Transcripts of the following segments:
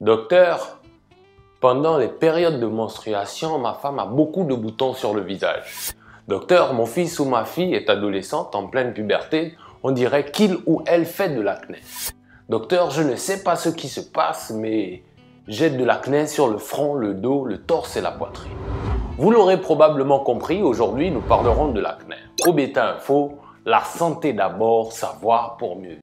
Docteur, pendant les périodes de menstruation, ma femme a beaucoup de boutons sur le visage. Docteur, mon fils ou ma fille est adolescente en pleine puberté, on dirait qu'il ou elle fait de l'acné. Docteur, je ne sais pas ce qui se passe, mais j'ai de l'acné sur le front, le dos, le torse et la poitrine. Vous l'aurez probablement compris, aujourd'hui nous parlerons de l'acné. Au Beta Info, la santé d'abord, savoir pour mieux.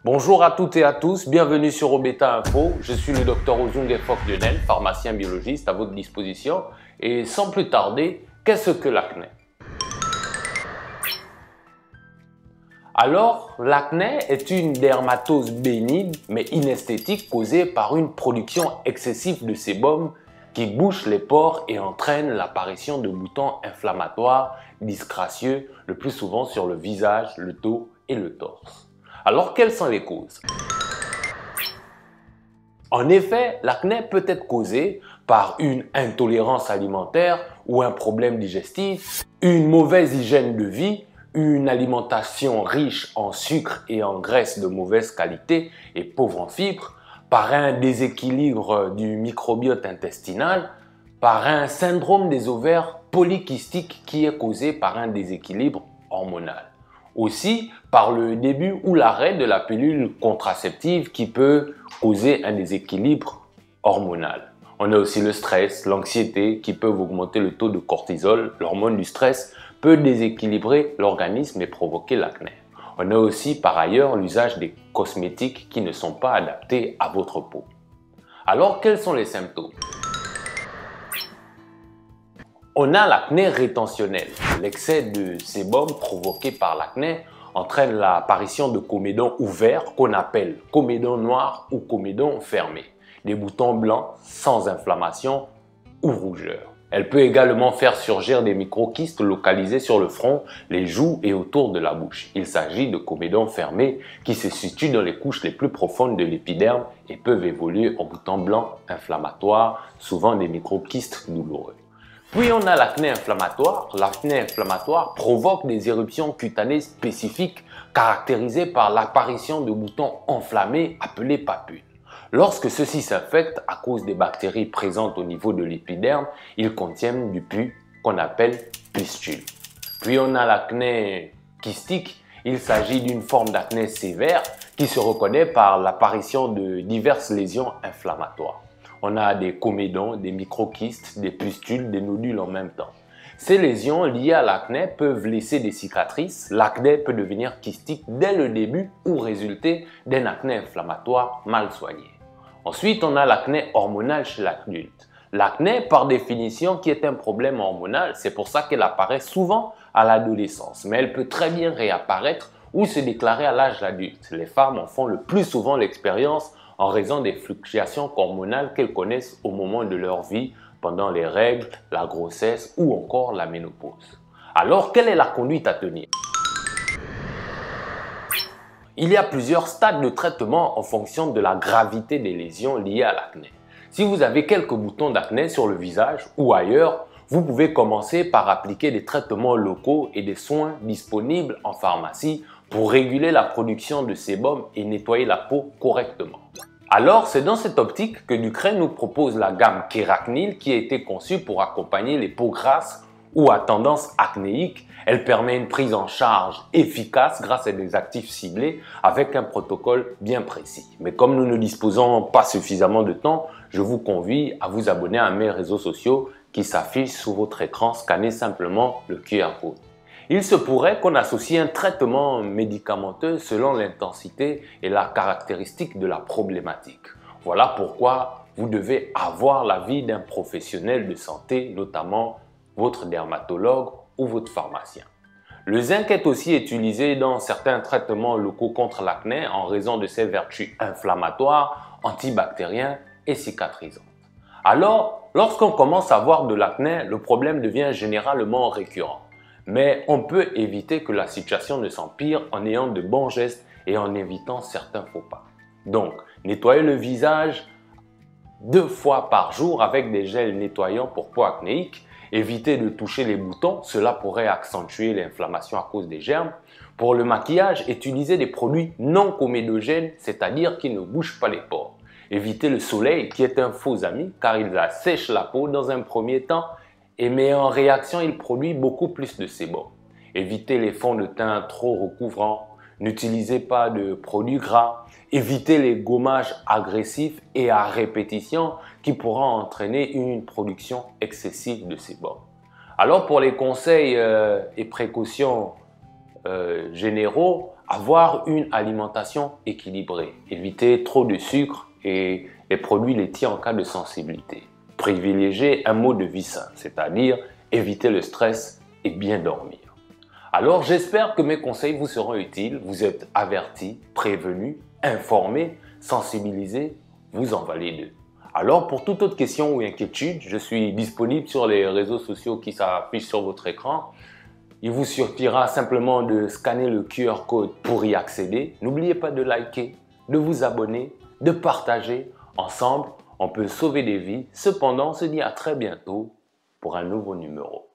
Bonjour à toutes et à tous, bienvenue sur Obeta Info. Je suis le docteur Ozungue Fok-Lionel, pharmacien biologiste à votre disposition. Et sans plus tarder, qu'est-ce que l'acné? Alors, l'acné est une dermatose bénigne mais inesthétique causée par une production excessive de sébum qui bouche les pores et entraîne l'apparition de boutons inflammatoires disgracieux, le plus souvent sur le visage, le dos et le torse. Alors, quelles sont les causes? En effet, l'acné peut être causé par une intolérance alimentaire ou un problème digestif, une mauvaise hygiène de vie, une alimentation riche en sucre et en graisse de mauvaise qualité et pauvre en fibres, par un déséquilibre du microbiote intestinal, par un syndrome des ovaires polykystiques qui est causé par un déséquilibre hormonal. Aussi par le début ou l'arrêt de la pilule contraceptive qui peut causer un déséquilibre hormonal. On a aussi le stress, l'anxiété qui peuvent augmenter le taux de cortisol. L'hormone du stress peut déséquilibrer l'organisme et provoquer l'acné. On a aussi par ailleurs l'usage des cosmétiques qui ne sont pas adaptés à votre peau. Alors quels sont les symptômes? On a l'acné rétentionnel. L'excès de sébum provoqué par l'acné entraîne l'apparition de comédons ouverts qu'on appelle comédons noirs ou comédons fermés. Des boutons blancs sans inflammation ou rougeur. Elle peut également faire surgir des microkystes localisés sur le front, les joues et autour de la bouche. Il s'agit de comédons fermés qui se situent dans les couches les plus profondes de l'épiderme et peuvent évoluer en boutons blancs inflammatoires, souvent des microkystes douloureux. Puis on a l'acné inflammatoire. L'acné inflammatoire provoque des éruptions cutanées spécifiques caractérisées par l'apparition de boutons enflammés appelés papules. Lorsque ceux-ci s'infectent à cause des bactéries présentes au niveau de l'épiderme, ils contiennent du pus qu'on appelle pustule. Puis on a l'acné kystique. Il s'agit d'une forme d'acné sévère qui se reconnaît par l'apparition de diverses lésions inflammatoires. On a des comédons, des microkystes, des pustules, des nodules en même temps. Ces lésions liées à l'acné peuvent laisser des cicatrices. L'acné peut devenir kystique dès le début ou résulter d'un acné inflammatoire mal soigné. Ensuite, on a l'acné hormonal chez l'adulte. L'acné, par définition, qui est un problème hormonal, c'est pour ça qu'elle apparaît souvent à l'adolescence. Mais elle peut très bien réapparaître ou se déclarer à l'âge adulte. Les femmes en font le plus souvent l'expérience en raison des fluctuations hormonales qu'elles connaissent au moment de leur vie, pendant les règles, la grossesse ou encore la ménopause. Alors, quelle est la conduite à tenir? Il y a plusieurs stades de traitement en fonction de la gravité des lésions liées à l'acné. Si vous avez quelques boutons d'acné sur le visage ou ailleurs, vous pouvez commencer par appliquer des traitements locaux et des soins disponibles en pharmacie pour réguler la production de sébum et nettoyer la peau correctement. Alors, c'est dans cette optique que Ducrène nous propose la gamme Kéracnil qui a été conçue pour accompagner les peaux grasses ou à tendance acnéique. Elle permet une prise en charge efficace grâce à des actifs ciblés avec un protocole bien précis. Mais comme nous ne disposons pas suffisamment de temps, je vous convie à vous abonner à mes réseaux sociaux qui s'affichent sous votre écran. Scannez simplement le QR code. Il se pourrait qu'on associe un traitement médicamenteux selon l'intensité et la caractéristique de la problématique. Voilà pourquoi vous devez avoir l'avis d'un professionnel de santé, notamment votre dermatologue ou votre pharmacien. Le zinc est aussi utilisé dans certains traitements locaux contre l'acné en raison de ses vertus inflammatoires, antibactériens et cicatrisantes. Alors, lorsqu'on commence à avoir de l'acné, le problème devient généralement récurrent. Mais on peut éviter que la situation ne s'empire en ayant de bons gestes et en évitant certains faux pas. Donc, nettoyer le visage 2 fois par jour avec des gels nettoyants pour peau acnéique. Évitez de toucher les boutons, cela pourrait accentuer l'inflammation à cause des germes. Pour le maquillage, utilisez des produits non comédogènes, c'est-à-dire qui ne bougent pas les pores. Évitez le soleil qui est un faux ami car il assèche la peau dans un premier temps mais en réaction il produit beaucoup plus de sébum. Évitez les fonds de teint trop recouvrants, n'utilisez pas de produits gras, évitez les gommages agressifs et à répétition qui pourront entraîner une production excessive de sébum. Alors pour les conseils et précautions généraux, avoir une alimentation équilibrée, éviter trop de sucre et les produits laitiers en cas de sensibilité. Privilégier un mode de vie sain, c'est-à-dire éviter le stress et bien dormir. Alors j'espère que mes conseils vous seront utiles, vous êtes avertis, prévenus, informés, sensibilisés, vous en valez deux. Alors pour toute autre question ou inquiétude, je suis disponible sur les réseaux sociaux qui s'affichent sur votre écran. Il vous suffira simplement de scanner le QR code pour y accéder. N'oubliez pas de liker, de vous abonner, de partager. Ensemble, on peut sauver des vies. Cependant, on se dit à très bientôt pour un nouveau numéro.